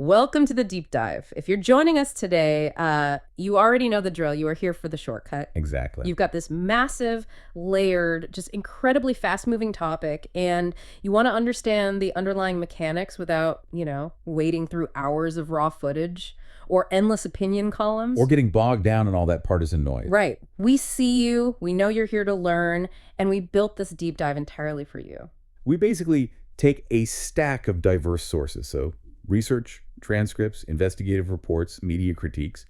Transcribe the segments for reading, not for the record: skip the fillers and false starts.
Welcome to the deep dive. If you're joining us today, you already know the drill. You are here for the shortcut. Exactly. You've got this massive, layered, just incredibly fast-moving topic, and you want to understand the underlying mechanics without, wading through hours of raw footage or endless opinion columns. Or getting bogged down in all that partisan noise. Right. We see you, we know you're here to learn, and we built this deep dive entirely for you. We basically take a stack of diverse sources, so research, transcripts, investigative reports, media critiques,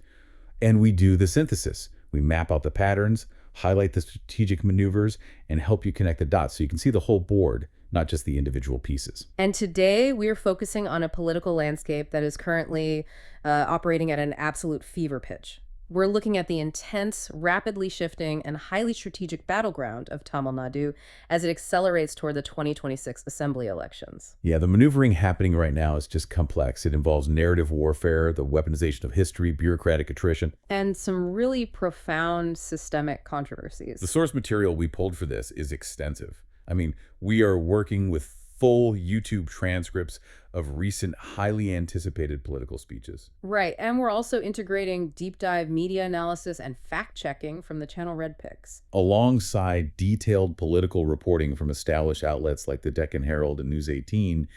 and we do the synthesis. We map out the patterns, highlight the strategic maneuvers, and help you connect the dots so you can see the whole board, not just the individual pieces. And today we are focusing on a political landscape that is currently operating at an absolute fever pitch. We're looking at the intense, rapidly shifting, and highly strategic battleground of Tamil Nadu as it accelerates toward the 2026 assembly elections. Yeah, the maneuvering happening right now is just complex. It involves narrative warfare, the weaponization of history, bureaucratic attrition, and some really profound systemic controversies. The source material we pulled for this is extensive. I mean, we are working with full YouTube transcripts of recent, highly anticipated political speeches. Right, and we're also integrating deep dive media analysis and fact-checking from the Channel Red Picks, alongside detailed political reporting from established outlets like the Deccan Herald and News 18.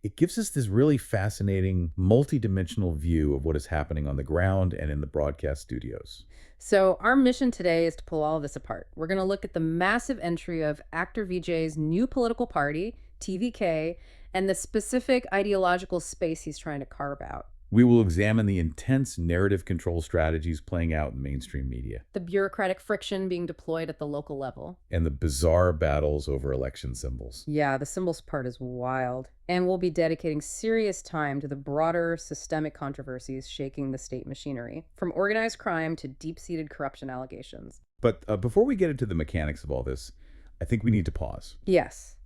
It gives us this really fascinating, multidimensional view of what is happening on the ground and in the broadcast studios. So our mission today is to pull all of this apart. We're going to look at the massive entry of actor Vijay's new political party, TVK, and the specific ideological space he's trying to carve out. We will examine the intense narrative control strategies playing out in mainstream media, the bureaucratic friction being deployed at the local level, and the bizarre battles over election symbols. Yeah, the symbols part is wild. And we'll be dedicating serious time to the broader systemic controversies shaking the state machinery, from organized crime to deep-seated corruption allegations. But before we get into the mechanics of all this, I think we need to pause. Yes.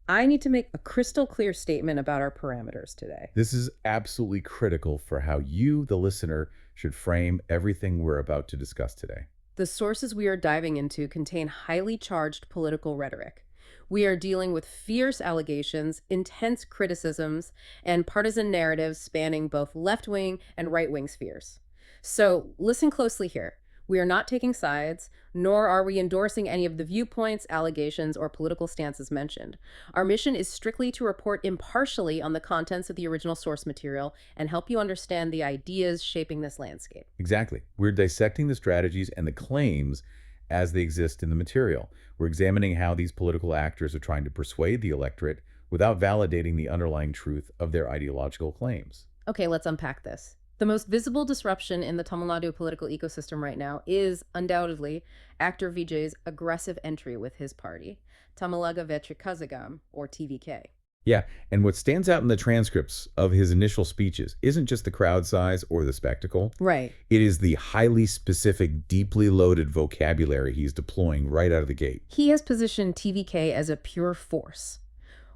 I need to make a crystal clear statement about our parameters today. This is absolutely critical for how you, the listener, should frame everything we're about to discuss today. The sources we are diving into contain highly charged political rhetoric. We are dealing with fierce allegations, intense criticisms, and partisan narratives spanning both left-wing and right-wing spheres. So listen closely here. We are not taking sides, nor are we endorsing any of the viewpoints, allegations, or political stances mentioned. Our mission is strictly to report impartially on the contents of the original source material and help you understand the ideas shaping this landscape. Exactly. We're dissecting the strategies and the claims as they exist in the material. We're examining how these political actors are trying to persuade the electorate without validating the underlying truth of their ideological claims. Okay, let's unpack this. The most visible disruption in the Tamil Nadu political ecosystem right now is, undoubtedly, actor Vijay's aggressive entry with his party, Tamalaga Vetri Kazhagam, or TVK. Yeah, and what stands out in the transcripts of his initial speeches isn't just the crowd size or the spectacle. Right. It is the highly specific, deeply loaded vocabulary he's deploying right out of the gate. He has positioned TVK as a pure force,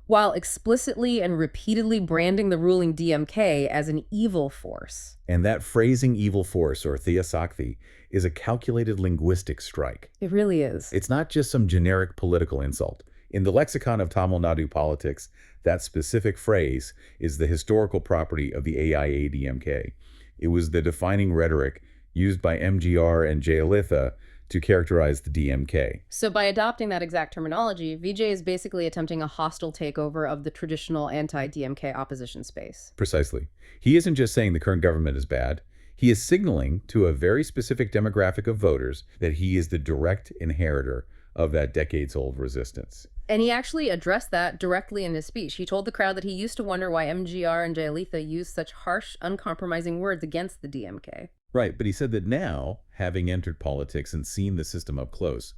while explicitly and repeatedly branding the ruling DMK as an evil force. And that phrasing evil force, or Theosakti, is a calculated linguistic strike. It really is. It's not just some generic political insult. In the lexicon of Tamil Nadu politics, that specific phrase is the historical property of the AIA-DMK. It was the defining rhetoric used by MGR and Jayalalitha to characterize the DMK. So by adopting that exact terminology, Vijay is basically attempting a hostile takeover of the traditional anti-DMK opposition space. Precisely. He isn't just saying the current government is bad. He is signaling to a very specific demographic of voters that he is the direct inheritor of that decades-old resistance. And he actually addressed that directly in his speech. He told the crowd that he used to wonder why MGR and Jayalalitha used such harsh, uncompromising words against the DMK. Right, but he said that now, having entered politics and seen the system up close,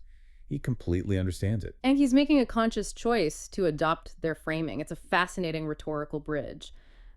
he completely understands it. And he's making a conscious choice to adopt their framing. It's a fascinating rhetorical bridge.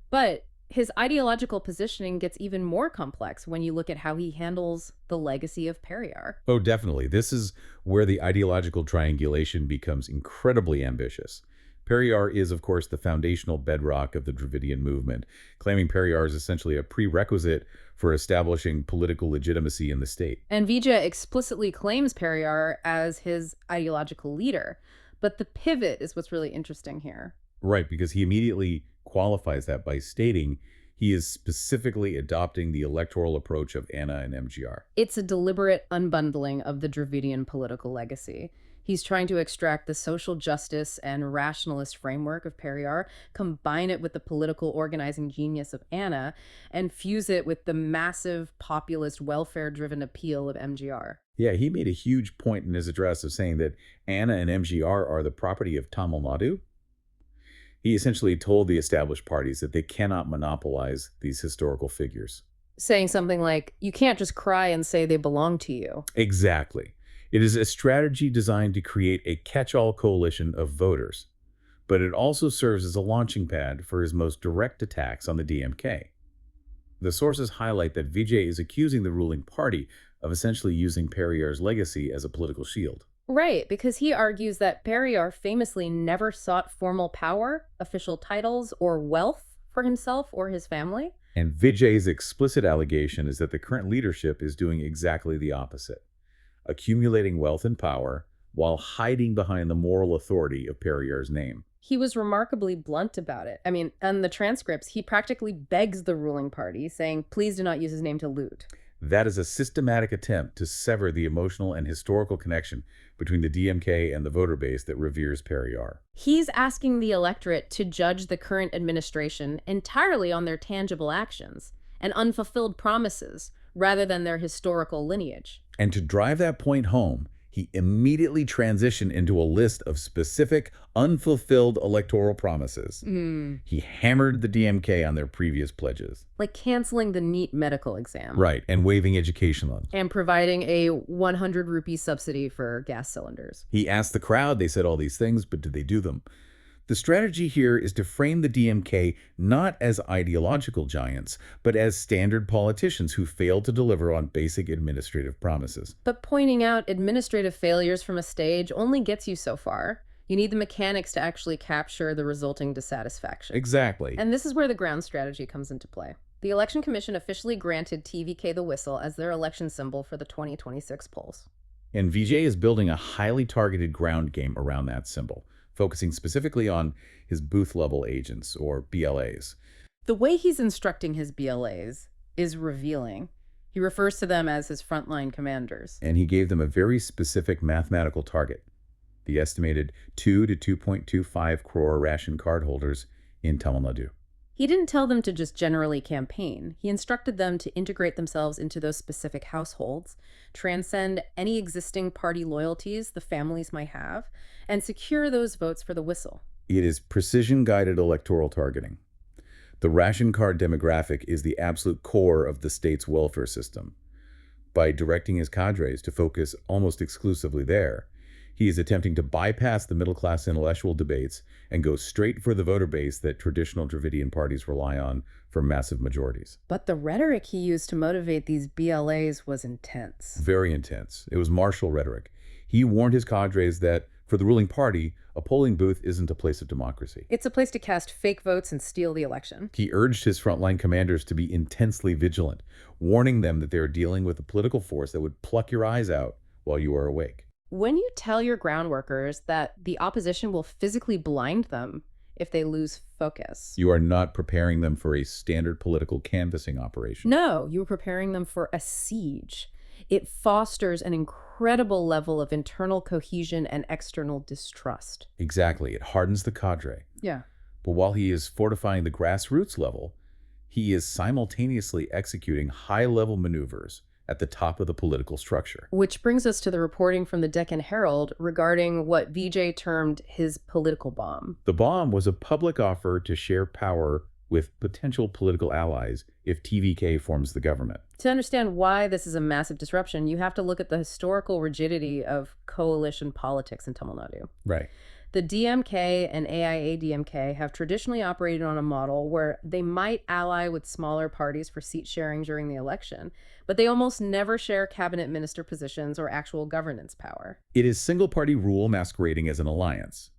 But his ideological positioning gets even more complex when you look at how he handles the legacy of Periyar. Oh, definitely. This is where the ideological triangulation becomes incredibly ambitious. Periyar is, of course, the foundational bedrock of the Dravidian movement, claiming Periyar is essentially a prerequisite for establishing political legitimacy in the state. And Vijay explicitly claims Periyar as his ideological leader. But the pivot is what's really interesting here. Right, because he immediately qualifies that by stating He is specifically adopting the electoral approach of Anna and MGR. It's a deliberate unbundling of the Dravidian political legacy. He's trying to extract the social justice and rationalist framework of Periyar, combine it with the political organizing genius of Anna, and fuse it with the massive populist welfare-driven appeal of MGR. Yeah, he made a huge point in his address of saying that Anna and MGR are the property of Tamil Nadu. He essentially told the established parties that they cannot monopolize these historical figures. Saying something like, you can't just cry and say they belong to you. Exactly. It is a strategy designed to create a catch-all coalition of voters, but it also serves as a launching pad for his most direct attacks on the DMK. The sources highlight that Vijay is accusing the ruling party of essentially using Periyar's legacy as a political shield. Right, because he argues that Periyar famously never sought formal power, official titles, or wealth for himself or his family. And Vijay's explicit allegation is that the current leadership is doing exactly the opposite, accumulating wealth and power while hiding behind the moral authority of Periyar's name. He was remarkably blunt about it. I mean, in the transcripts, he practically begs the ruling party, saying, please do not use his name to loot. That is a systematic attempt to sever the emotional and historical connection between the DMK and the voter base that reveres Periyar. He's asking the electorate to judge the current administration entirely on their tangible actions and unfulfilled promises rather than their historical lineage. And to drive that point home, he immediately transitioned into a list of specific, unfulfilled electoral promises. He hammered the DMK on their previous pledges. Like canceling the NEET medical exam. Right, and waiving education loans. And providing a 100 rupee subsidy for gas cylinders. He asked the crowd, they said all these things, but did they do them? The strategy here is to frame the DMK not as ideological giants, but as standard politicians who failed to deliver on basic administrative promises. But pointing out administrative failures from a stage only gets you so far. You need the mechanics to actually capture the resulting dissatisfaction. Exactly. And this is where the ground strategy comes into play. The Election Commission officially granted TVK the whistle as their election symbol for the 2026 polls. And Vijay is building a highly targeted ground game around that symbol, focusing specifically on his booth-level agents, or BLAs. The way he's instructing his BLAs is revealing. He refers to them as his frontline commanders. And he gave them a very specific mathematical target, the estimated 2 to 2.25 crore ration card holders in Tamil Nadu. He didn't tell them to just generally campaign. He instructed them to integrate themselves into those specific households, transcend any existing party loyalties the families might have, and secure those votes for the whistle. It is precision-guided electoral targeting. The ration card demographic is the absolute core of the state's welfare system. By directing his cadres to focus almost exclusively there, he is attempting to bypass the middle-class intellectual debates and go straight for the voter base that traditional Dravidian parties rely on for massive majorities. But the rhetoric he used to motivate these BLAs was intense. Very intense. It was martial rhetoric. He warned his cadres that, for the ruling party, a polling booth isn't a place of democracy. It's a place to cast fake votes and steal the election. He urged his frontline commanders to be intensely vigilant, warning them that they are dealing with a political force that would pluck your eyes out while you are awake. When you tell your ground workers that the opposition will physically blind them if they lose focus. You are not preparing them for a standard political canvassing operation. No, you're preparing them for a siege. It fosters an incredible level of internal cohesion and external distrust. Exactly. It hardens the cadre. Yeah. But while he is fortifying the grassroots level, he is simultaneously executing high-level maneuvers at the top of the political structure. Which brings us to the reporting from the Deccan Herald regarding what Vijay termed his political bomb. The bomb was a public offer to share power with potential political allies if TVK forms the government. To understand why this is a massive disruption, you have to look at the historical rigidity of coalition politics in Tamil Nadu. Right. The DMK and AIA-DMK have traditionally operated on a model where they might ally with smaller parties for seat sharing during the election, but they almost never share cabinet minister positions or actual governance power. It is single-party rule masquerading as an alliance.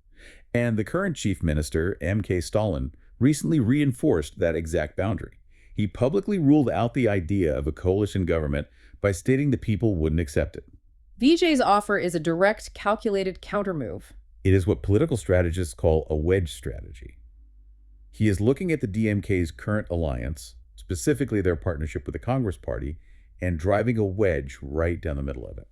And the current chief minister, M.K. Stalin, recently reinforced that exact boundary. He publicly ruled out the idea of a coalition government by stating the people wouldn't accept it. Vijay's offer is a direct, calculated countermove. It is what political strategists call a wedge strategy. He is looking at the DMK's current alliance, specifically their partnership with the Congress Party, and driving a wedge right down the middle of it.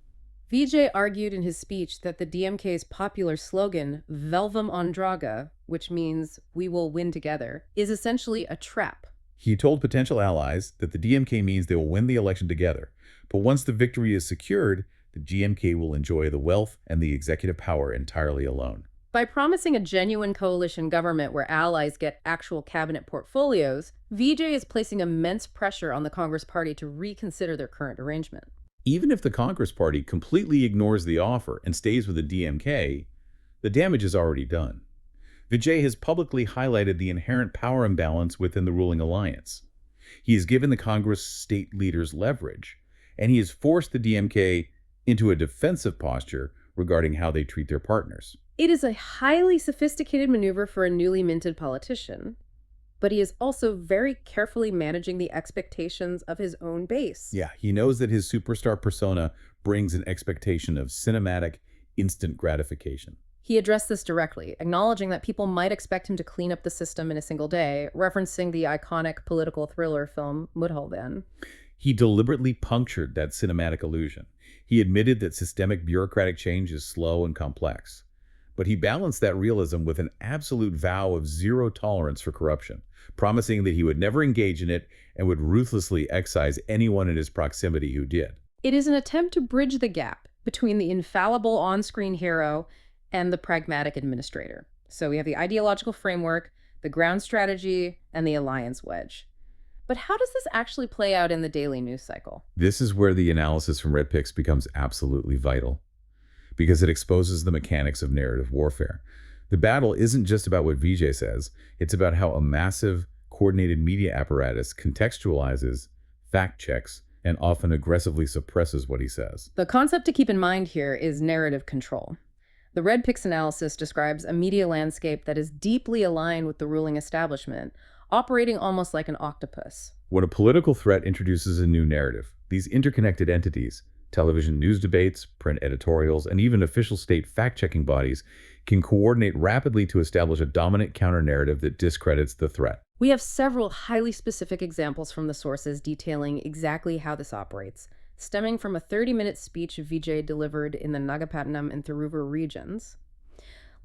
Vijay argued in his speech that the DMK's popular slogan, Velvam on Draga, which means we will win together, is essentially a trap. He told potential allies that the DMK means they will win the election together, but once the victory is secured, the DMK will enjoy the wealth and the executive power entirely alone. By promising a genuine coalition government where allies get actual cabinet portfolios, Vijay is placing immense pressure on the Congress Party to reconsider their current arrangement. Even if the Congress Party completely ignores the offer and stays with the DMK, the damage is already done. Vijay has publicly highlighted the inherent power imbalance within the ruling alliance. He has given the Congress state leaders leverage, and he has forced the DMK into a defensive posture regarding how they treat their partners. It is a highly sophisticated maneuver for a newly minted politician, but he is also very carefully managing the expectations of his own base. Yeah, he knows that his superstar persona brings an expectation of cinematic, instant gratification. He addressed this directly, acknowledging that people might expect him to clean up the system in a single day, referencing the iconic political thriller film Mudhalvan. He deliberately punctured that cinematic illusion. He admitted that systemic bureaucratic change is slow and complex. But he balanced that realism with an absolute vow of zero tolerance for corruption, promising that he would never engage in it and would ruthlessly excise anyone in his proximity who did. It is an attempt to bridge the gap between the infallible on-screen hero and the pragmatic administrator. So we have the ideological framework, the ground strategy, and the alliance wedge. But how does this actually play out in the daily news cycle? This is where the analysis from Red Picks becomes absolutely vital, because it exposes the mechanics of narrative warfare. The battle isn't just about what Vijay says, it's about how a massive, coordinated media apparatus contextualizes, fact-checks, and often aggressively suppresses what he says. The concept to keep in mind here is narrative control. The Red Picks analysis describes a media landscape that is deeply aligned with the ruling establishment, operating almost like an octopus. When a political threat introduces a new narrative, these interconnected entities, television news debates, print editorials, and even official state fact-checking bodies, can coordinate rapidly to establish a dominant counter-narrative that discredits the threat. We have several highly specific examples from the sources detailing exactly how this operates, stemming from a 30-minute speech Vijay delivered in the Nagapattinam and Thiruvar regions.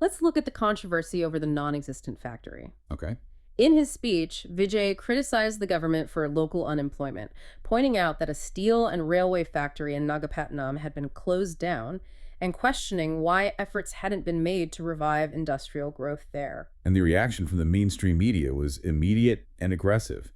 Let's look at the controversy over the non-existent factory. Okay. In his speech, Vijay criticized the government for local unemployment, pointing out that a steel and railway factory in Nagapattinam had been closed down and questioning why efforts hadn't been made to revive industrial growth there. And the reaction from the mainstream media was immediate and aggressive.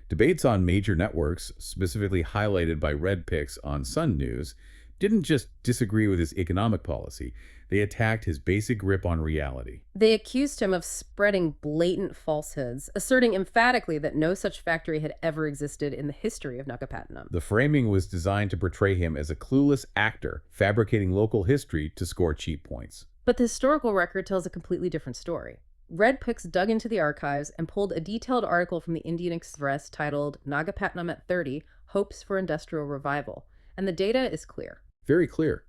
Debates on major networks, specifically highlighted by Red Picks on Sun News, didn't just disagree with his economic policy, they attacked his basic grip on reality. They accused him of spreading blatant falsehoods, asserting emphatically that no such factory had ever existed in the history of Nagapattinam. The framing was designed to portray him as a clueless actor, fabricating local history to score cheap points. But the historical record tells a completely different story. Red Picks dug into the archives and pulled a detailed article from the Indian Express titled Nagapattinam at 30, Hopes for Industrial Revival. And the data is clear. Very clear.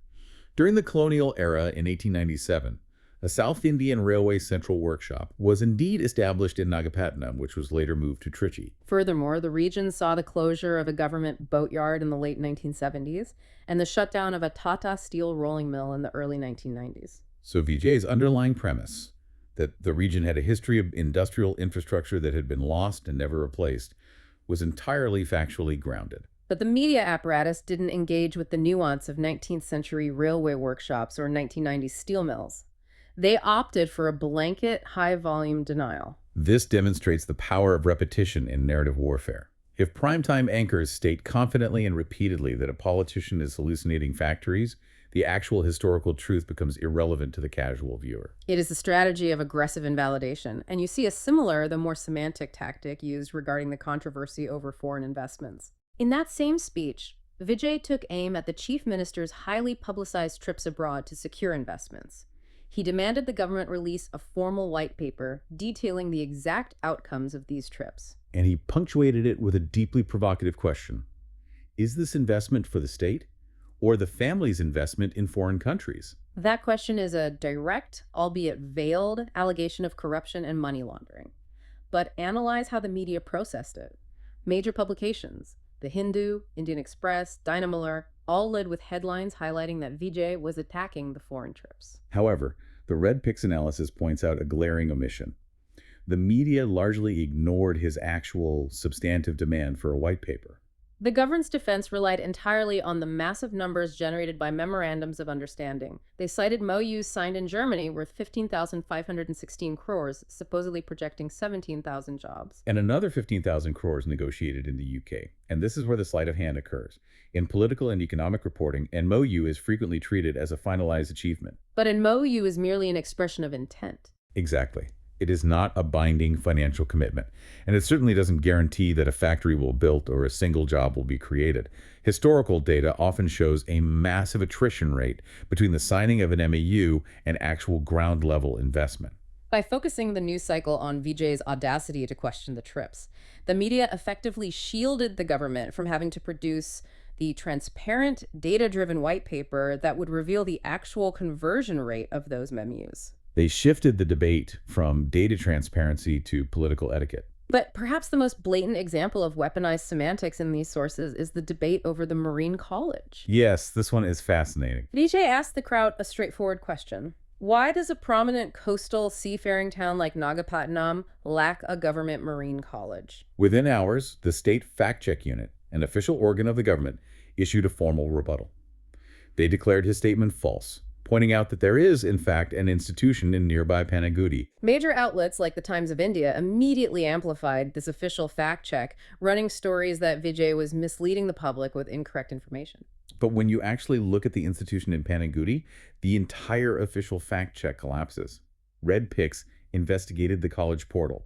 During the colonial era in 1897, a South Indian Railway Central Workshop was indeed established in Nagapattinam, which was later moved to Trichy. Furthermore, the region saw the closure of a government boatyard in the late 1970s and the shutdown of a Tata steel rolling mill in the early 1990s. So Vijay's underlying premise, that the region had a history of industrial infrastructure that had been lost and never replaced, was entirely factually grounded. But the media apparatus didn't engage with the nuance of 19th century railway workshops or 1990s steel mills. They opted for a blanket, high-volume denial. This demonstrates the power of repetition in narrative warfare. If primetime anchors state confidently and repeatedly that a politician is hallucinating factories, the actual historical truth becomes irrelevant to the casual viewer. It is a strategy of aggressive invalidation, and you see a similar, though more semantic tactic used regarding the controversy over foreign investments. In that same speech, Vijay took aim at the chief minister's highly publicized trips abroad to secure investments. He demanded the government release a formal white paper detailing the exact outcomes of these trips. And he punctuated it with a deeply provocative question. Is this investment for the state or the family's investment in foreign countries? That question is a direct, albeit veiled, allegation of corruption and money laundering. But analyze how the media processed it. Major publications, The Hindu, Indian Express, Dynamiller, all led with headlines highlighting that Vijay was attacking the foreign trips. However, the Red Pix analysis points out a glaring omission. The media largely ignored his actual substantive demand for a white paper. The government's defense relied entirely on the massive numbers generated by memorandums of understanding. They cited MOUs signed in Germany worth 15,516 crores, supposedly projecting 17,000 jobs. And another 15,000 crores negotiated in the UK. And this is where the sleight of hand occurs. In political and economic reporting, an MOU is frequently treated as a finalized achievement. But an MOU is merely an expression of intent. Exactly. It is not a binding financial commitment, and it certainly doesn't guarantee that a factory will be built or a single job will be created. Historical data often shows a massive attrition rate between the signing of an MOU and actual ground-level investment. By focusing the news cycle on Vijay's audacity to question the trips, the media effectively shielded the government from having to produce the transparent, data-driven white paper that would reveal the actual conversion rate of those MOUs. They shifted the debate from data transparency to political etiquette. But perhaps the most blatant example of weaponized semantics in these sources is the debate over the Marine College. Yes, this one is fascinating. Vijay asked the crowd a straightforward question. Why does a prominent coastal seafaring town like Nagapattinam lack a government marine college? Within hours, the State Fact Check Unit, an official organ of the government, issued a formal rebuttal. They declared his statement false, pointing out that there is, in fact, an institution in nearby Panagudi. Major outlets like the Times of India immediately amplified this official fact check, running stories that Vijay was misleading the public with incorrect information. But when you actually look at the institution in Panagudi, the entire official fact check collapses. Red Pix investigated the college portal.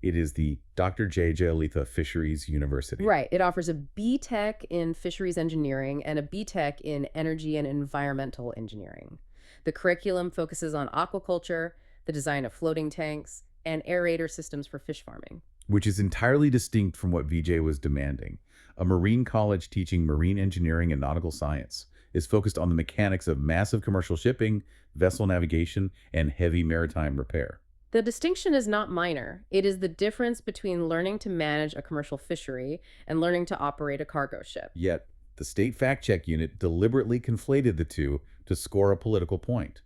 It is the Dr. J. Jayalalitha Fisheries University. Right. It offers a B.Tech in fisheries engineering and a B.Tech in energy and environmental engineering. The curriculum focuses on aquaculture, the design of floating tanks, and aerator systems for fish farming. Which is entirely distinct from what Vijay was demanding. A marine college teaching marine engineering and nautical science is focused on the mechanics of massive commercial shipping, vessel navigation, and heavy maritime repair. The distinction is not minor. It is the difference between learning to manage a commercial fishery and learning to operate a cargo ship. Yet, the State Fact Check Unit deliberately conflated the two to score a political point.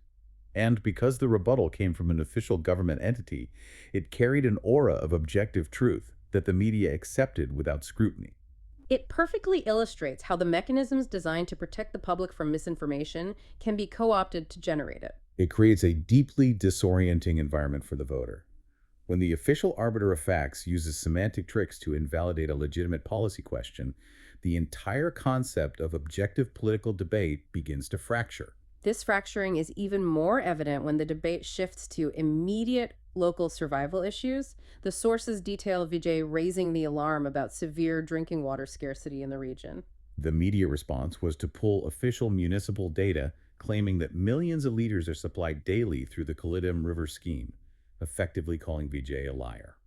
And because the rebuttal came from an official government entity, it carried an aura of objective truth that the media accepted without scrutiny. It perfectly illustrates how the mechanisms designed to protect the public from misinformation can be co-opted to generate it. It creates a deeply disorienting environment for the voter. When the official arbiter of facts uses semantic tricks to invalidate a legitimate policy question, the entire concept of objective political debate begins to fracture. This fracturing is even more evident when the debate shifts to immediate local survival issues. The sources detail Vijay raising the alarm about severe drinking water scarcity in the region. The media response was to pull official municipal data claiming that millions of liters are supplied daily through the Kalidam River scheme, effectively calling Vijay a liar.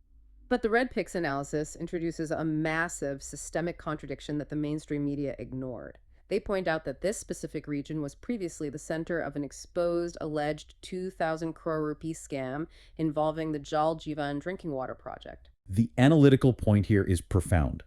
But the Red Pix analysis introduces a massive systemic contradiction that the mainstream media ignored. They point out that this specific region was previously the center of an exposed, alleged 2,000 crore rupee scam involving the Jal Jeevan drinking water project. The analytical point here is profound.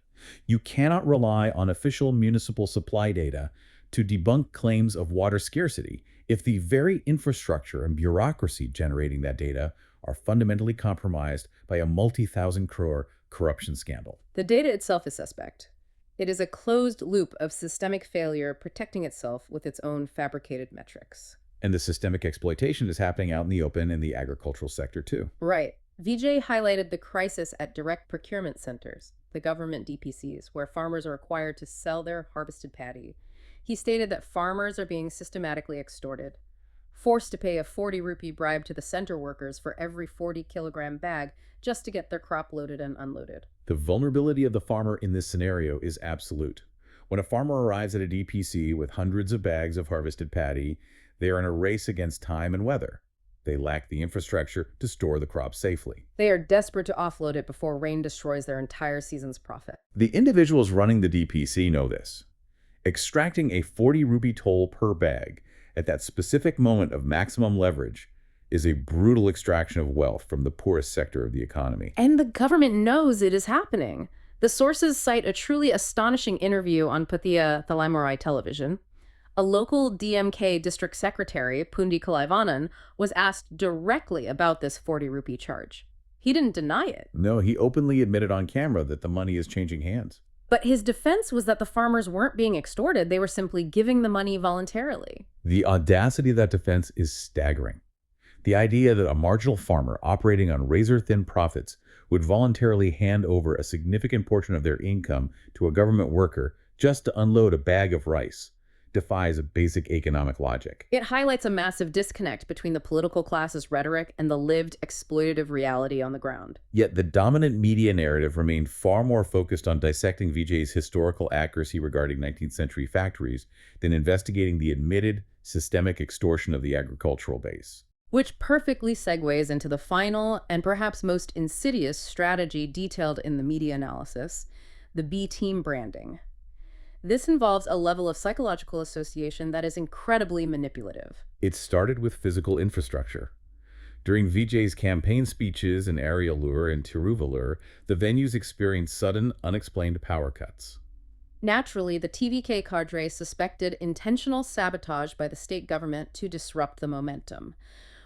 You cannot rely on official municipal supply data to debunk claims of water scarcity if the very infrastructure and bureaucracy generating that data are fundamentally compromised by a multi-thousand crore corruption scandal. The data itself is suspect. It is a closed loop of systemic failure protecting itself with its own fabricated metrics. And the systemic exploitation is happening out in the open in the agricultural sector too. Right. Vijay highlighted the crisis at direct procurement centers, the government DPCs, where farmers are required to sell their harvested paddy. He stated that farmers are being systematically extorted, forced to pay a 40 rupee bribe to the center workers for every 40-kilogram bag just to get their crop loaded and unloaded. The vulnerability of the farmer in this scenario is absolute. When a farmer arrives at a DPC with hundreds of bags of harvested paddy, they are in a race against time and weather. They lack the infrastructure to store the crop safely. They are desperate to offload it before rain destroys their entire season's profit. The individuals running the DPC know this. Extracting a 40 rupee toll per bag at that specific moment of maximum leverage is a brutal extraction of wealth from the poorest sector of the economy. And the government knows it is happening. The sources cite a truly astonishing interview on Pathia Thalamarai television. A local DMK district secretary, Pundi Kalaivanan, was asked directly about this 40 rupee charge. He didn't deny it. No, he openly admitted on camera that the money is changing hands. But his defense was that the farmers weren't being extorted, they were simply giving the money voluntarily. The audacity of that defense is staggering. The idea that a marginal farmer operating on razor-thin profits would voluntarily hand over a significant portion of their income to a government worker just to unload a bag of rice defies a basic economic logic. It highlights a massive disconnect between the political class's rhetoric and the lived exploitative reality on the ground. Yet the dominant media narrative remained far more focused on dissecting Vijay's historical accuracy regarding 19th century factories than investigating the admitted systemic extortion of the agricultural base. Which perfectly segues into the final and perhaps most insidious strategy detailed in the media analysis, the B team branding. This involves a level of psychological association that is incredibly manipulative. It started with physical infrastructure. During Vijay's campaign speeches in Arialur and Tiruvallur, the venues experienced sudden, unexplained power cuts. Naturally, the TVK cadre suspected intentional sabotage by the state government to disrupt the momentum.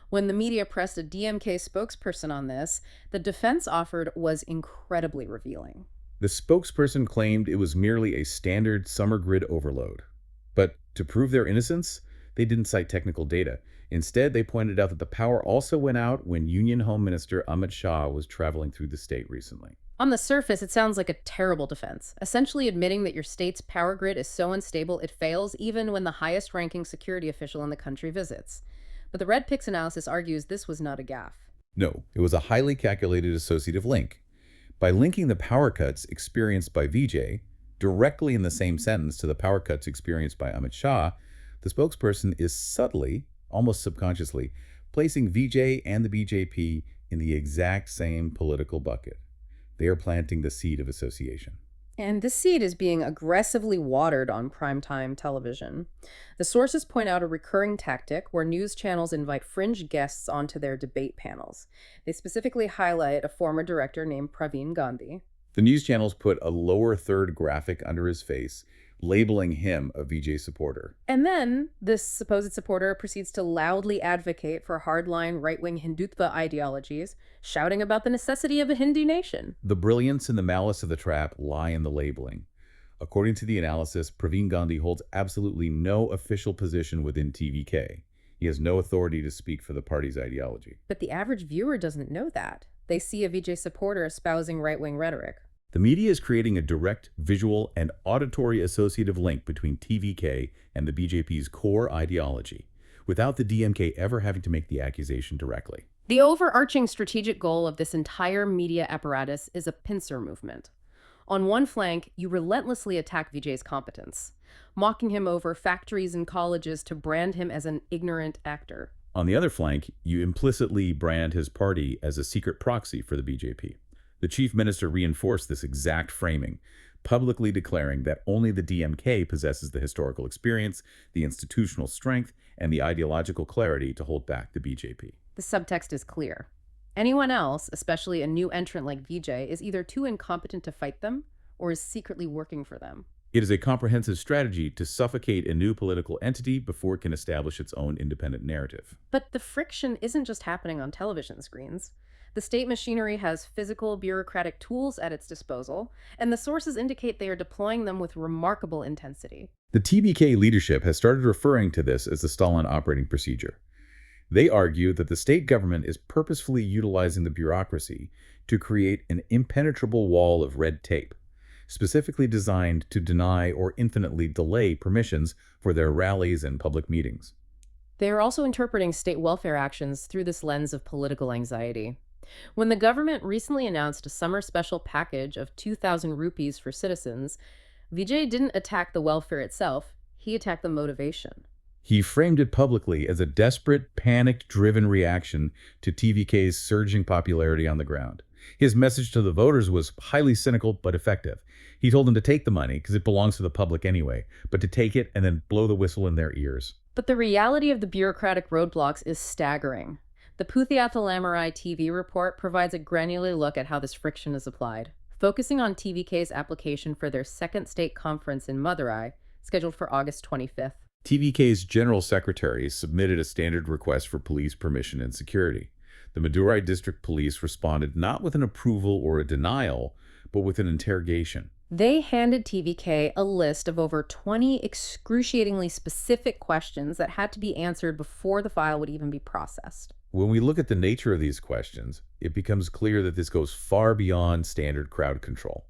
When the media pressed a DMK spokesperson on this, the defense offered was incredibly revealing. The spokesperson claimed it was merely a standard summer grid overload. But to prove their innocence, they didn't cite technical data. Instead, they pointed out that the power also went out when Union Home Minister Amit Shah was traveling through the state recently. On the surface, it sounds like a terrible defense, essentially admitting that your state's power grid is so unstable it fails even when the highest-ranking security official in the country visits. But the Red Pix analysis argues this was not a gaffe. No, it was a highly calculated associative link. By linking the power cuts experienced by Vijay directly in the same sentence to the power cuts experienced by Amit Shah, the spokesperson is subtly, almost subconsciously, placing Vijay and the BJP in the exact same political bucket. They are planting the seed of association. And this seed is being aggressively watered on primetime television. The sources point out a recurring tactic where news channels invite fringe guests onto their debate panels. They specifically highlight a former director named Praveen Gandhi. The news channels put a lower third graphic under his face, labeling him a Vijay supporter. And then this supposed supporter proceeds to loudly advocate for hardline right-wing Hindutva ideologies, shouting about the necessity of a Hindu nation. The brilliance and the malice of the trap lie in the labeling. According to the analysis, Praveen Gandhi holds absolutely no official position within TVK. He has no authority to speak for the party's ideology. But the average viewer doesn't know that. They see a Vijay supporter espousing right-wing rhetoric. The media is creating a direct visual and auditory associative link between TVK and the BJP's core ideology, without the DMK ever having to make the accusation directly. The overarching strategic goal of this entire media apparatus is a pincer movement. On one flank, you relentlessly attack Vijay's competence, mocking him over factories and colleges to brand him as an ignorant actor. On the other flank, you implicitly brand his party as a secret proxy for the BJP. The chief minister reinforced this exact framing, publicly declaring that only the DMK possesses the historical experience, the institutional strength, and the ideological clarity to hold back the BJP. The subtext is clear. Anyone else, especially a new entrant like Vijay, is either too incompetent to fight them or is secretly working for them. It is a comprehensive strategy to suffocate a new political entity before it can establish its own independent narrative. But the friction isn't just happening on television screens. The state machinery has physical bureaucratic tools at its disposal, and the sources indicate they are deploying them with remarkable intensity. The TBK leadership has started referring to this as the Stalin operating procedure. They argue that the state government is purposefully utilizing the bureaucracy to create an impenetrable wall of red tape, specifically designed to deny or infinitely delay permissions for their rallies and public meetings. They are also interpreting state welfare actions through this lens of political anxiety. When the government recently announced a summer special package of 2,000 rupees for citizens, Vijay didn't attack the welfare itself, he attacked the motivation. He framed it publicly as a desperate, panic-driven reaction to TVK's surging popularity on the ground. His message to the voters was highly cynical but effective. He told them to take the money because it belongs to the public anyway, but to take it and then blow the whistle in their ears. But the reality of the bureaucratic roadblocks is staggering. The Puthiathalamurai TV report provides a granular look at how this friction is applied. focusing on TVK's application for their second state conference in Madurai, scheduled for August 25th. TVK's general secretary submitted a standard request for police permission and security. The Madurai District Police responded not with an approval or a denial, but with an interrogation. They handed TVK a list of over 20 excruciatingly specific questions that had to be answered before the file would even be processed. When we look at the nature of these questions, it becomes clear that this goes far beyond standard crowd control.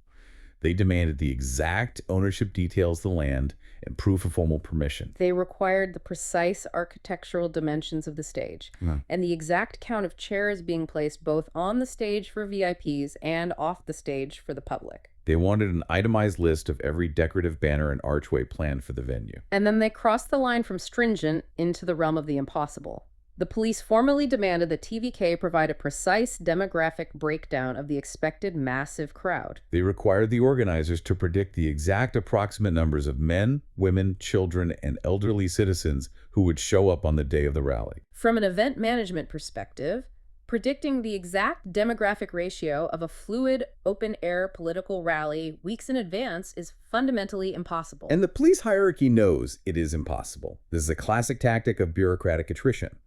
They demanded the exact ownership details of the land and proof of formal permission. They required the precise architectural dimensions of the stage and the exact count of chairs being placed both on the stage for VIPs and off the stage for the public. They wanted an itemized list of every decorative banner and archway planned for the venue. And then they crossed the line from stringent into the realm of the impossible. The police formally demanded that TVK provide a precise demographic breakdown of the expected massive crowd. They required the organizers to predict the exact approximate numbers of men, women, children, and elderly citizens who would show up on the day of the rally. From an event management perspective, predicting the exact demographic ratio of a fluid, open-air political rally weeks in advance is fundamentally impossible. And the police hierarchy knows it is impossible. This is a classic tactic of bureaucratic attrition.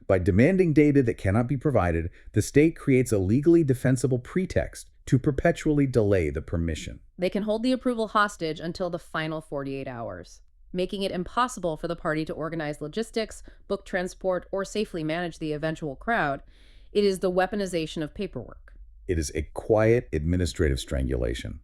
By demanding data that cannot be provided, the state creates a legally defensible pretext to perpetually delay the permission. They can hold the approval hostage until the final 48 hours, making it impossible for the party to organize logistics, book transport, or safely manage the eventual crowd. It is the weaponization of paperwork. It is a quiet administrative strangulation.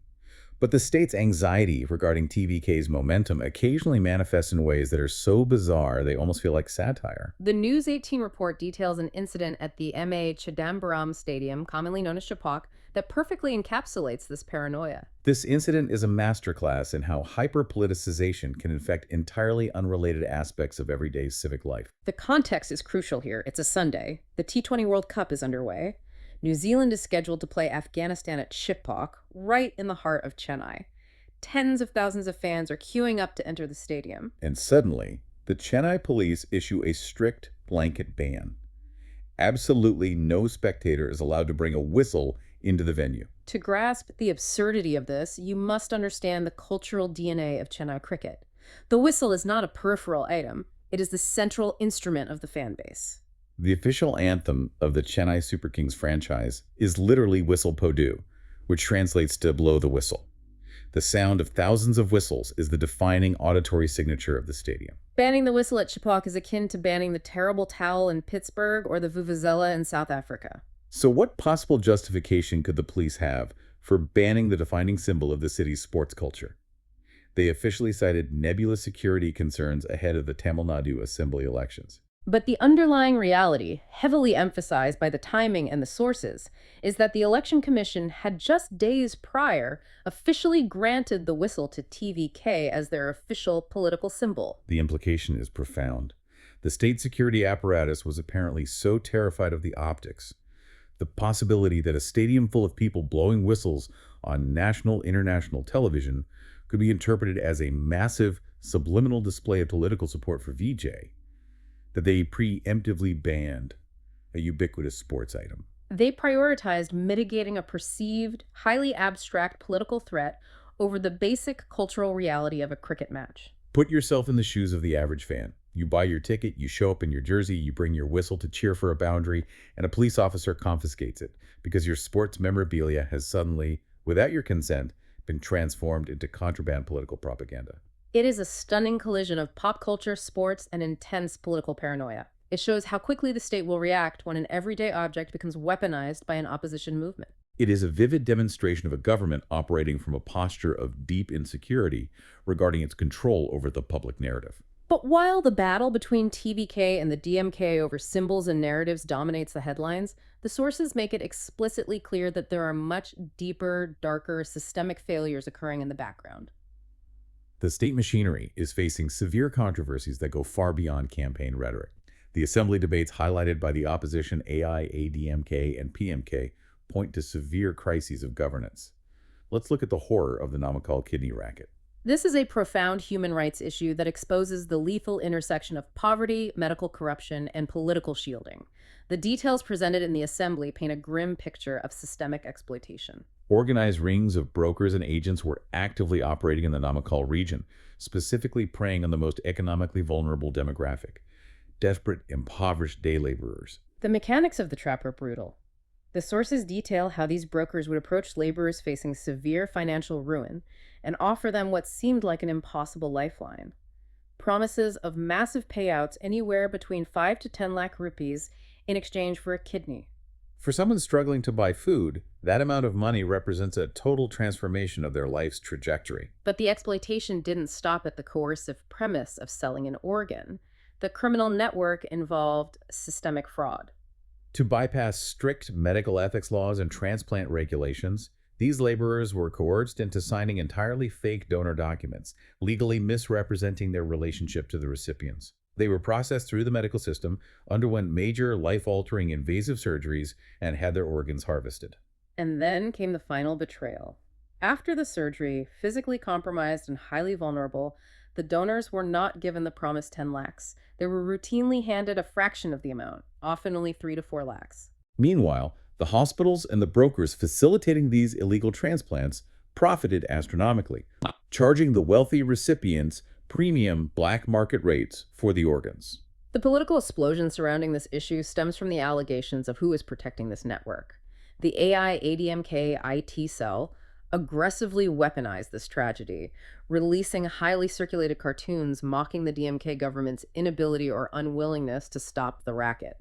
But the state's anxiety regarding TVK's momentum occasionally manifests in ways that are so bizarre they almost feel like satire. The News 18 report details an incident at the M.A. Chidambaram Stadium, commonly known as Chepauk, that perfectly encapsulates this paranoia. This incident is a masterclass in how hyper-politicization can infect entirely unrelated aspects of everyday civic life. The context is crucial here. It's a Sunday. The T20 World Cup is underway. New Zealand is scheduled to play Afghanistan at Chepauk, right in the heart of Chennai. Tens of thousands of fans are queuing up to enter the stadium. And suddenly, the Chennai police issue a strict blanket ban. Absolutely no spectator is allowed to bring a whistle into the venue. To grasp the absurdity of this, you must understand the cultural DNA of Chennai cricket. The whistle is not a peripheral item. It is the central instrument of the fan base. The official anthem of the Chennai Super Kings franchise is literally Whistle Podu, which translates to blow the whistle. The sound of thousands of whistles is the defining auditory signature of the stadium. Banning the whistle at Chepauk is akin to banning the terrible towel in Pittsburgh or the vuvuzela in South Africa. So what possible justification could the police have for banning the defining symbol of the city's sports culture? They officially cited nebulous security concerns ahead of the Tamil Nadu Assembly elections. But the underlying reality, heavily emphasized by the timing and the sources, is that the Election Commission had just days prior officially granted the whistle to TVK as their official political symbol. The implication is profound. The state security apparatus was apparently so terrified of the optics, the possibility that a stadium full of people blowing whistles on national, international television could be interpreted as a massive subliminal display of political support for Vijay, that they preemptively banned a ubiquitous sports item. They prioritized mitigating a perceived, highly abstract political threat over the basic cultural reality of a cricket match. Put yourself in the shoes of the average fan. You buy your ticket, you show up in your jersey, you bring your whistle to cheer for a boundary, and a police officer confiscates it because your sports memorabilia has suddenly, without your consent, been transformed into contraband political propaganda. It is a stunning collision of pop culture, sports, and intense political paranoia. It shows how quickly the state will react when an everyday object becomes weaponized by an opposition movement. It is a vivid demonstration of a government operating from a posture of deep insecurity regarding its control over the public narrative. But while the battle between TVK and the DMK over symbols and narratives dominates the headlines, the sources make it explicitly clear that there are much deeper, darker, systemic failures occurring in the background. The state machinery is facing severe controversies that go far beyond campaign rhetoric. The assembly debates highlighted by the opposition ADMK, and PMK point to severe crises of governance. Let's look at the horror of the Namakkal kidney racket. This is a profound human rights issue that exposes the lethal intersection of poverty, medical corruption, and political shielding. The details presented in the assembly paint a grim picture of systemic exploitation. Organized rings of brokers and agents were actively operating in the Namakkal region, specifically preying on the most economically vulnerable demographic: desperate, impoverished day laborers. The mechanics of the trap are brutal. The sources detail how these brokers would approach laborers facing severe financial ruin and offer them what seemed like an impossible lifeline. Promises of massive payouts anywhere between 5 to 10 lakh rupees in exchange for a kidney. For someone struggling to buy food, that amount of money represents a total transformation of their life's trajectory. But the exploitation didn't stop at the coercive premise of selling an organ. The criminal network involved systemic fraud. To bypass strict medical ethics laws and transplant regulations, these laborers were coerced into signing entirely fake donor documents, legally misrepresenting their relationship to the recipients. They were processed through the medical system, underwent major life-altering invasive surgeries, and had their organs harvested. And then came the final betrayal. After the surgery, physically compromised and highly vulnerable, the donors were not given the promised 10 lakhs. They were routinely handed a fraction of the amount, often only 3 to 4 lakhs. Meanwhile, the hospitals and the brokers facilitating these illegal transplants profited astronomically, charging the wealthy recipients premium black market rates for the organs. The political explosion surrounding this issue stems from the allegations of who is protecting this network. The AI-ADMK IT cell aggressively weaponized this tragedy, releasing highly circulated cartoons mocking the DMK government's inability or unwillingness to stop the racket.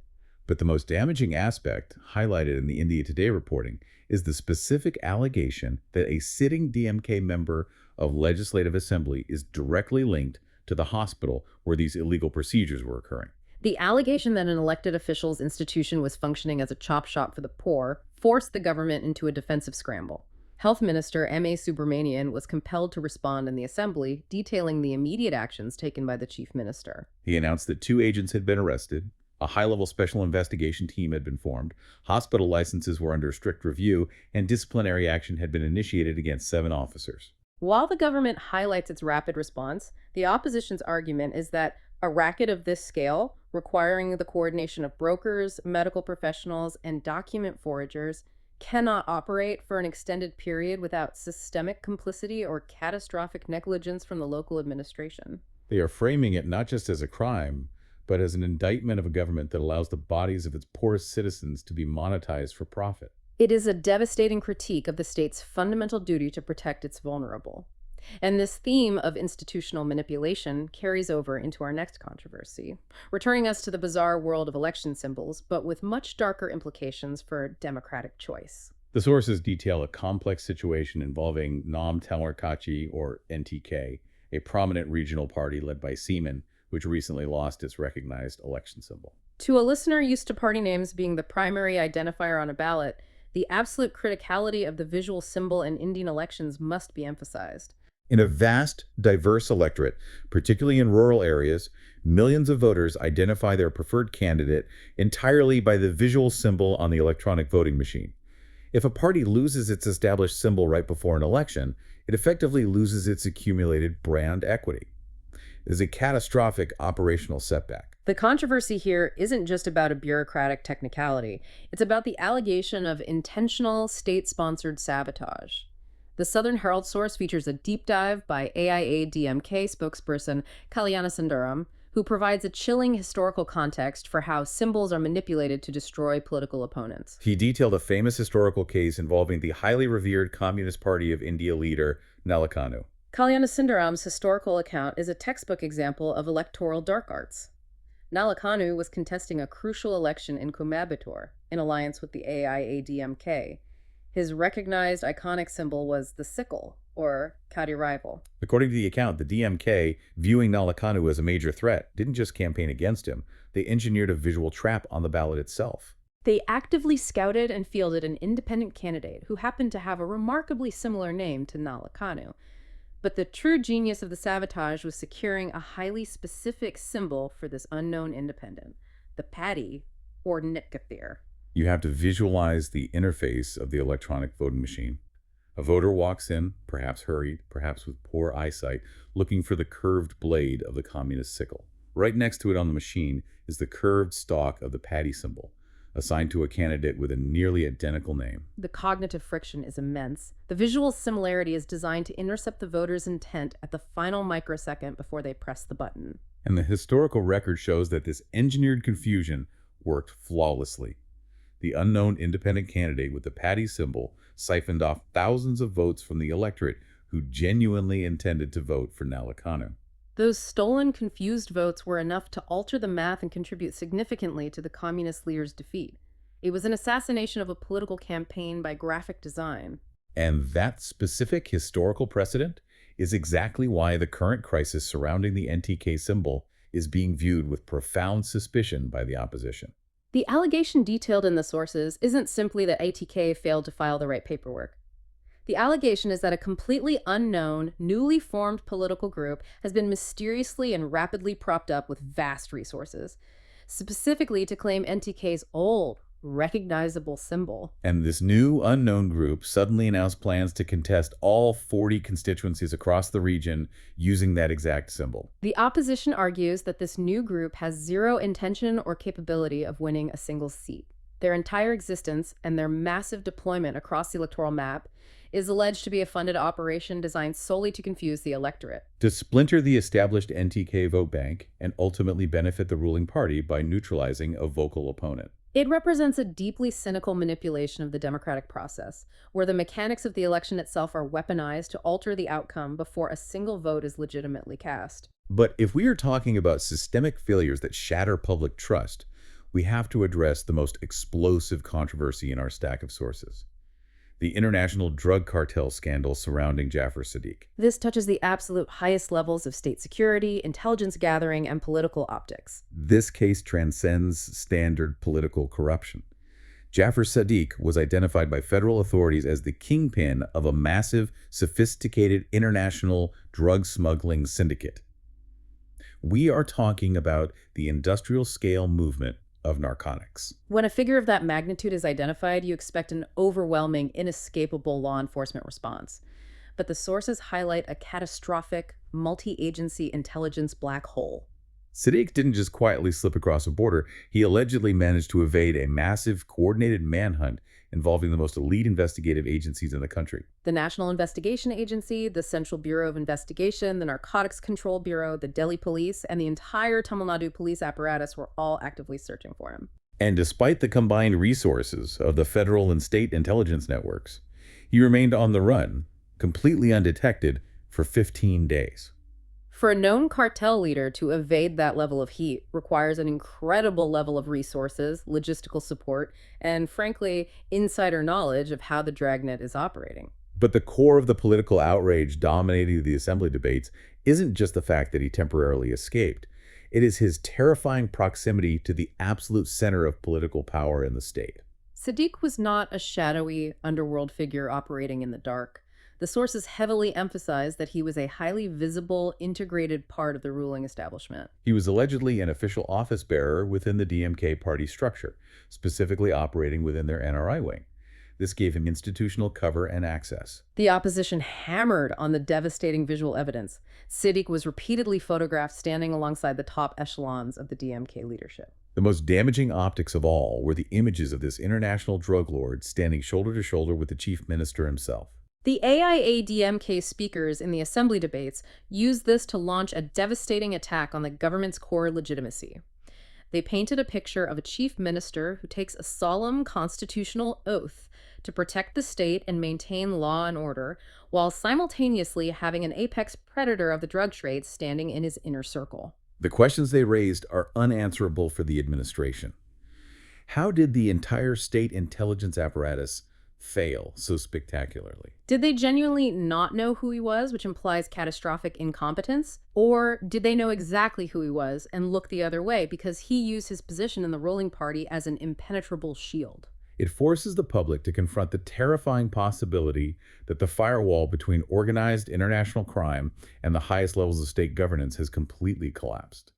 But the most damaging aspect, highlighted in the India Today reporting, is the specific allegation that a sitting DMK member of Legislative Assembly is directly linked to the hospital where these illegal procedures were occurring. The allegation that an elected official's institution was functioning as a chop shop for the poor forced the government into a defensive scramble. Health Minister M.A. Subramanian was compelled to respond in the Assembly, detailing the immediate actions taken by the Chief Minister. He announced that 2 agents had been arrested, a high-level special investigation team had been formed, hospital licenses were under strict review, and disciplinary action had been initiated against 7 officers. While the government highlights its rapid response, the opposition's argument is that a racket of this scale, requiring the coordination of brokers, medical professionals, and document foragers, cannot operate for an extended period without systemic complicity or catastrophic negligence from the local administration. They are framing it not just as a crime, but as an indictment of a government that allows the bodies of its poorest citizens to be monetized for profit. It is a devastating critique of the state's fundamental duty to protect its vulnerable. And this theme of institutional manipulation carries over into our next controversy, returning us to the bizarre world of election symbols, but with much darker implications for democratic choice. The sources detail a complex situation involving Nam Tamil Kachhi, or NTK, a prominent regional party led by Seaman, which recently lost its recognized election symbol. To a listener used to party names being the primary identifier on a ballot, the absolute criticality of the visual symbol in Indian elections must be emphasized. In a vast, diverse electorate, particularly in rural areas, millions of voters identify their preferred candidate entirely by the visual symbol on the electronic voting machine. If a party loses its established symbol right before an election, it effectively loses its accumulated brand equity. It is a catastrophic operational setback. The controversy here isn't just about a bureaucratic technicality. It's about the allegation of intentional state-sponsored sabotage. The Southern Herald source features a deep dive by AIA-DMK spokesperson Kalyana Sundaram, who provides a chilling historical context for how symbols are manipulated to destroy political opponents. He detailed a famous historical case involving the highly revered Communist Party of India leader Nalakanu. Kalyana Sundaram's historical account is a textbook example of electoral dark arts. Nalakanu was contesting a crucial election in Coimbatore in alliance with the AIA-DMK. His recognized iconic symbol was the sickle, or Kadi rival. According to the account, the DMK, viewing Nalakanu as a major threat, didn't just campaign against him, they engineered a visual trap on the ballot itself. They actively scouted and fielded an independent candidate who happened to have a remarkably similar name to Nalakanu. But the true genius of the sabotage was securing a highly specific symbol for this unknown independent, the Paddy, or Nitkathir. You have to visualize the interface of the electronic voting machine. A voter walks in, perhaps hurried, perhaps with poor eyesight, looking for the curved blade of the communist sickle. Right next to it on the machine is the curved stalk of the Paddy symbol, assigned to a candidate with a nearly identical name. The cognitive friction is immense. The visual similarity is designed to intercept the voter's intent at the final microsecond before they press the button. And the historical record shows that this engineered confusion worked flawlessly. The unknown independent candidate with the patty symbol siphoned off thousands of votes from the electorate who genuinely intended to vote for Nalakanu. Those stolen, confused votes were enough to alter the math and contribute significantly to the communist leader's defeat. It was an assassination of a political campaign by graphic design. And that specific historical precedent is exactly why the current crisis surrounding the NTK symbol is being viewed with profound suspicion by the opposition. The allegation detailed in the sources isn't simply that ATK failed to file the right paperwork. The allegation is that a completely unknown, newly formed political group has been mysteriously and rapidly propped up with vast resources, specifically to claim NTK's old, recognizable symbol. And this new unknown group suddenly announced plans to contest all 40 constituencies across the region using that exact symbol. The opposition argues that this new group has zero intention or capability of winning a single seat. Their entire existence and their massive deployment across the electoral map is alleged to be a funded operation designed solely to confuse the electorate. To splinter the established NTK vote bank and ultimately benefit the ruling party by neutralizing a vocal opponent. It represents a deeply cynical manipulation of the democratic process, where the mechanics of the election itself are weaponized to alter the outcome before a single vote is legitimately cast. But if we are talking about systemic failures that shatter public trust, we have to address the most explosive controversy in our stack of sources: the international drug cartel scandal surrounding Jaffer Sadiq. This touches the absolute highest levels of state security, intelligence gathering, and political optics. This case transcends standard political corruption. Jaffer Sadiq was identified by federal authorities as the kingpin of a massive, sophisticated international drug smuggling syndicate. We are talking about the industrial-scale movement of narcotics. When a figure of that magnitude is identified, you expect an overwhelming, inescapable law enforcement response. But the sources highlight a catastrophic, multi-agency intelligence black hole. Sadiq didn't just quietly slip across a border. He allegedly managed to evade a massive, coordinated manhunt involving the most elite investigative agencies in the country. The National Investigation Agency, the Central Bureau of Investigation, the Narcotics Control Bureau, the Delhi Police, and the entire Tamil Nadu police apparatus were all actively searching for him. And despite the combined resources of the federal and state intelligence networks, he remained on the run, completely undetected, for 15 days. For a known cartel leader to evade that level of heat requires an incredible level of resources, logistical support, and frankly, insider knowledge of how the dragnet is operating. But the core of the political outrage dominating the assembly debates isn't just the fact that he temporarily escaped. It is his terrifying proximity to the absolute center of political power in the state. Sadiq was not a shadowy underworld figure operating in the dark. The sources heavily emphasize that he was a highly visible, integrated part of the ruling establishment. He was allegedly an official office bearer within the DMK party structure, specifically operating within their NRI wing. This gave him institutional cover and access. The opposition hammered on the devastating visual evidence. Sadiq was repeatedly photographed standing alongside the top echelons of the DMK leadership. The most damaging optics of all were the images of this international drug lord standing shoulder to shoulder with the chief minister himself. The AIA-DMK speakers in the assembly debates used this to launch a devastating attack on the government's core legitimacy. They painted a picture of a chief minister who takes a solemn constitutional oath to protect the state and maintain law and order, while simultaneously having an apex predator of the drug trade standing in his inner circle. The questions they raised are unanswerable for the administration. How did the entire state intelligence apparatus fail so spectacularly? Did they genuinely not know who he was, which implies catastrophic incompetence? Or did they know exactly who he was and look the other way because he used his position in the ruling party as an impenetrable shield? It forces the public to confront the terrifying possibility that the firewall between organized international crime and the highest levels of state governance has completely collapsed.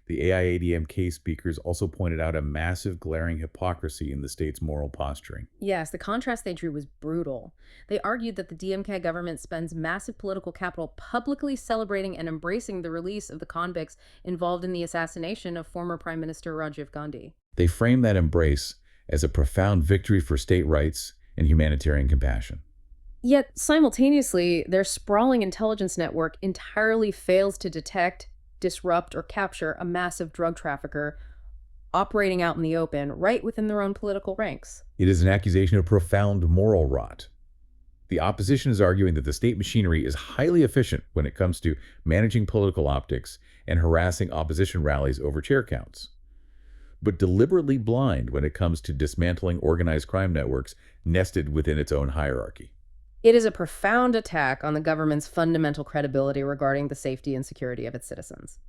The AIA-DMK speakers also pointed out a massive glaring hypocrisy in the state's moral posturing. Yes, the contrast they drew was brutal. They argued that the DMK government spends massive political capital publicly celebrating and embracing the release of the convicts involved in the assassination of former Prime Minister Rajiv Gandhi. They framed that embrace as a profound victory for state rights and humanitarian compassion. Yet, simultaneously, their sprawling intelligence network entirely fails to detect, disrupt, or capture a massive drug trafficker operating out in the open, right within their own political ranks. It is an accusation of profound moral rot. The opposition is arguing that the state machinery is highly efficient when it comes to managing political optics and harassing opposition rallies over chair counts, but deliberately blind when it comes to dismantling organized crime networks nested within its own hierarchy. It is a profound attack on the government's fundamental credibility regarding the safety and security of its citizens.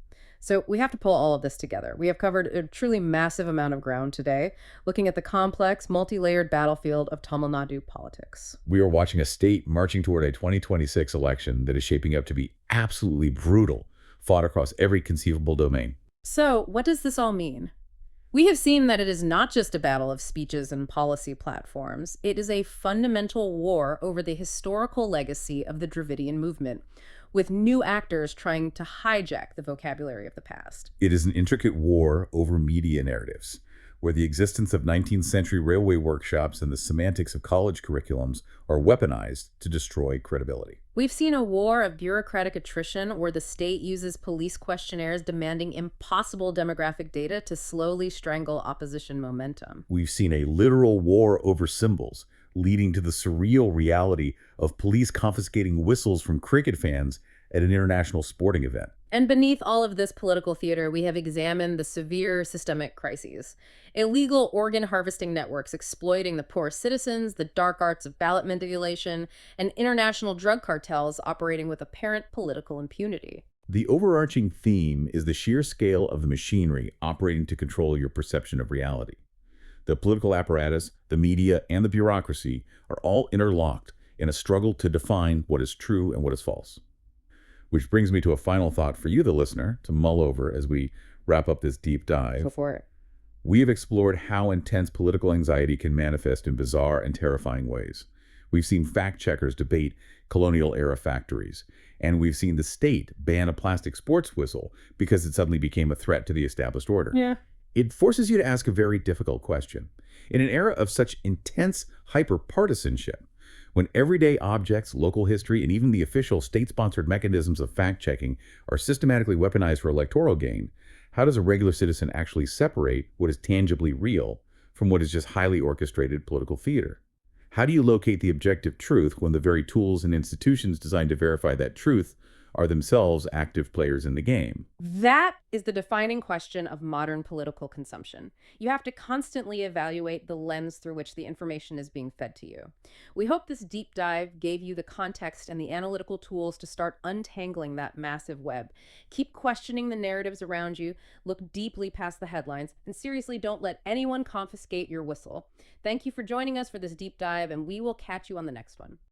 So we have to pull all of this together. We have covered a truly massive amount of ground today, looking at the complex, multi-layered battlefield of Tamil Nadu politics. We are watching a state marching toward a 2026 election that is shaping up to be absolutely brutal, fought across every conceivable domain. So what does this all mean? We have seen that it is not just a battle of speeches and policy platforms. It is a fundamental war over the historical legacy of the Dravidian movement, with new actors trying to hijack the vocabulary of the past. It is an intricate war over media narratives, where the existence of 19th century railway workshops and the semantics of college curriculums are weaponized to destroy credibility. We've seen a war of bureaucratic attrition where the state uses police questionnaires demanding impossible demographic data to slowly strangle opposition momentum. We've seen a literal war over symbols, leading to the surreal reality of police confiscating whistles from cricket fans at an international sporting event. And beneath all of this political theater, we have examined the severe systemic crises. Illegal organ harvesting networks exploiting the poor citizens, the dark arts of ballot manipulation, and international drug cartels operating with apparent political impunity. The overarching theme is the sheer scale of the machinery operating to control your perception of reality. The political apparatus, the media, and the bureaucracy are all interlocked in a struggle to define what is true and what is false. Which brings me to a final thought for you, the listener, to mull over as we wrap up this deep dive. Go for it. We have explored how intense political anxiety can manifest in bizarre and terrifying ways. We've seen fact-checkers debate colonial-era factories, and we've seen the state ban a plastic sports whistle because it suddenly became a threat to the established order. Yeah. It forces you to ask a very difficult question. In an era of such intense hyper-partisanship, when everyday objects, local history, and even the official state-sponsored mechanisms of fact-checking are systematically weaponized for electoral gain, how does a regular citizen actually separate what is tangibly real from what is just highly orchestrated political theater? How do you locate the objective truth when the very tools and institutions designed to verify that truth are themselves active players in the game? That is the defining question of modern political consumption. You have to constantly evaluate the lens through which the information is being fed to you. We hope this deep dive gave you the context and the analytical tools to start untangling that massive web. Keep questioning the narratives around you, look deeply past the headlines, and seriously don't let anyone confiscate your whistle. Thank you for joining us for this deep dive, and we will catch you on the next one.